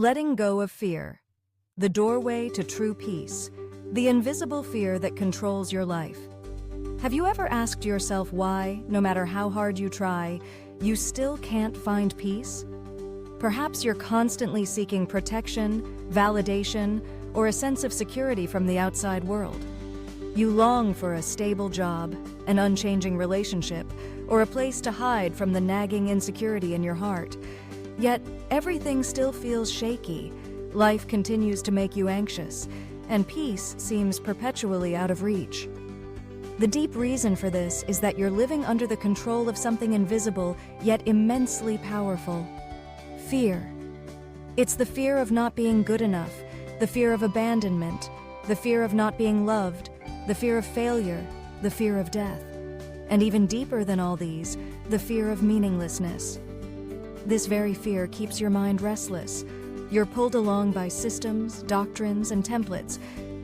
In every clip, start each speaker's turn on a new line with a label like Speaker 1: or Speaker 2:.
Speaker 1: Letting go of fear, the doorway to true peace, the invisible fear that controls your life. Have you ever asked yourself why, no matter how hard you try, you still can't find peace? Perhaps you're constantly seeking protection, validation, or a sense of security from the outside world. You long for a stable job, an unchanging relationship, or a place to hide from the nagging insecurity in your heart. Yet, everything still feels shaky, life continues to make you anxious, and peace seems perpetually out of reach. The deep reason for this is that you're living under the control of something invisible, yet immensely powerful. Fear. It's the fear of not being good enough, the fear of abandonment, the fear of not being loved, the fear of failure, the fear of death. And even deeper than all these, the fear of meaninglessness. This very fear keeps your mind restless. You're pulled along by systems, doctrines, and templates,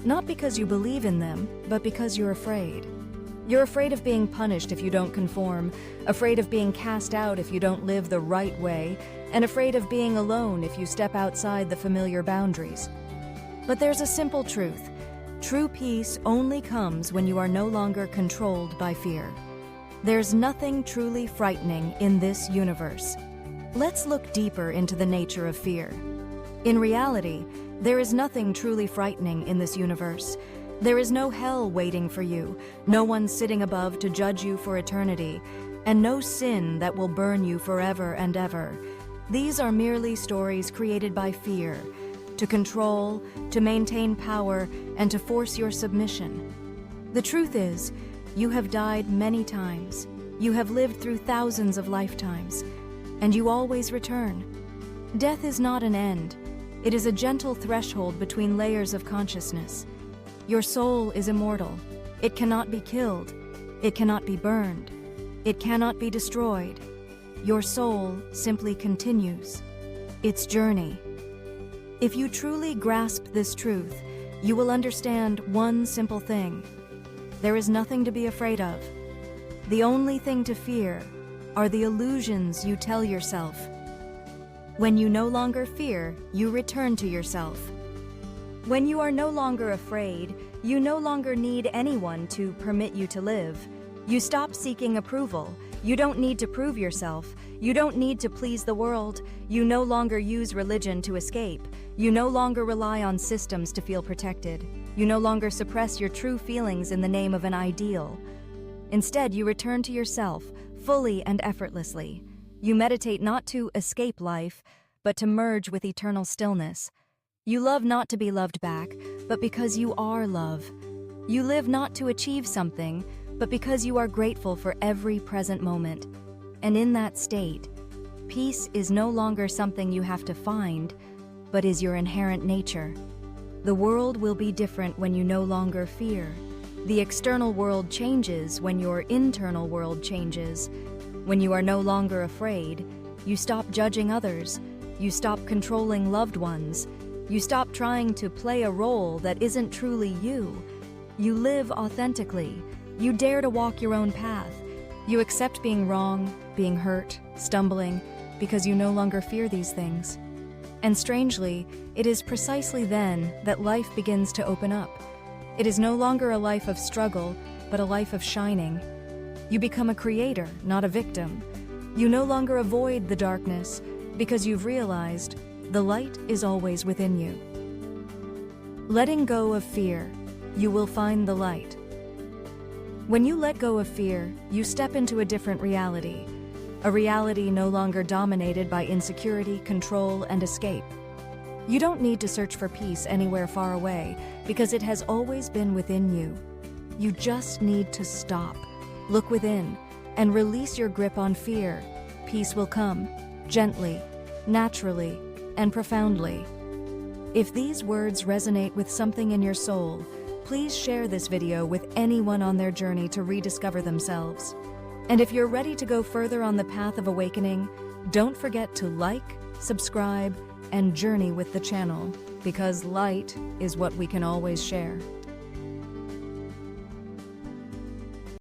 Speaker 1: not because you believe in them, but because you're afraid. You're afraid of being punished if you don't conform, afraid of being cast out if you don't live the right way, and afraid of being alone if you step outside the familiar boundaries. But there's a simple truth. True peace only comes when you are no longer controlled by fear. There's nothing truly frightening in this universe. Let's look deeper into the nature of fear. In reality, there is nothing truly frightening in this universe. There is no hell waiting for you, no one sitting above to judge you for eternity, and no sin that will burn you forever and ever. These are merely stories created by fear, to control, to maintain power, and to force your submission. The truth is, you have died many times. You have lived through thousands of lifetimes, and you always return. Death is not an end. It is a gentle threshold between layers of consciousness. Your soul is immortal. It cannot be killed. It cannot be burned. It cannot be destroyed. Your soul simply continues its journey. If you truly grasp this truth, you will understand one simple thing. There is nothing to be afraid of. The only thing to fear are the illusions you tell yourself. When you no longer fear, you return to yourself. When you are no longer afraid, you no longer need anyone to permit you to live. You stop seeking approval. You don't need to prove yourself. You don't need to please the world. You no longer use religion to escape. You no longer rely on systems to feel protected. You no longer suppress your true feelings in the name of an ideal. Instead, you return to yourself, fully and effortlessly. You meditate not to escape life, but to merge with eternal stillness. You love not to be loved back, but because you are love. You live not to achieve something, but because you are grateful for every present moment. And in that state, peace is no longer something you have to find, but is your inherent nature. The world will be different when you no longer fear. The external world changes when your internal world changes. When you are no longer afraid, you stop judging others. You stop controlling loved ones. You stop trying to play a role that isn't truly you. You live authentically. You dare to walk your own path. You accept being wrong, being hurt, stumbling, because you no longer fear these things. And strangely, it is precisely then that life begins to open up. It is no longer a life of struggle, but a life of shining. You become a creator, not a victim. You no longer avoid the darkness because you've realized the light is always within you. Letting go of fear, you will find the light. When you let go of fear, you step into a different reality, a reality no longer dominated by insecurity, control, and escape. You don't need to search for peace anywhere far away because it has always been within you. You just need to stop, look within, and release your grip on fear. Peace will come, gently, naturally, and profoundly. If these words resonate with something in your soul, please share this video with anyone on their journey to rediscover themselves. And if you're ready to go further on the path of awakening, don't forget to like, subscribe, and journey with the channel, because light is what we can always share.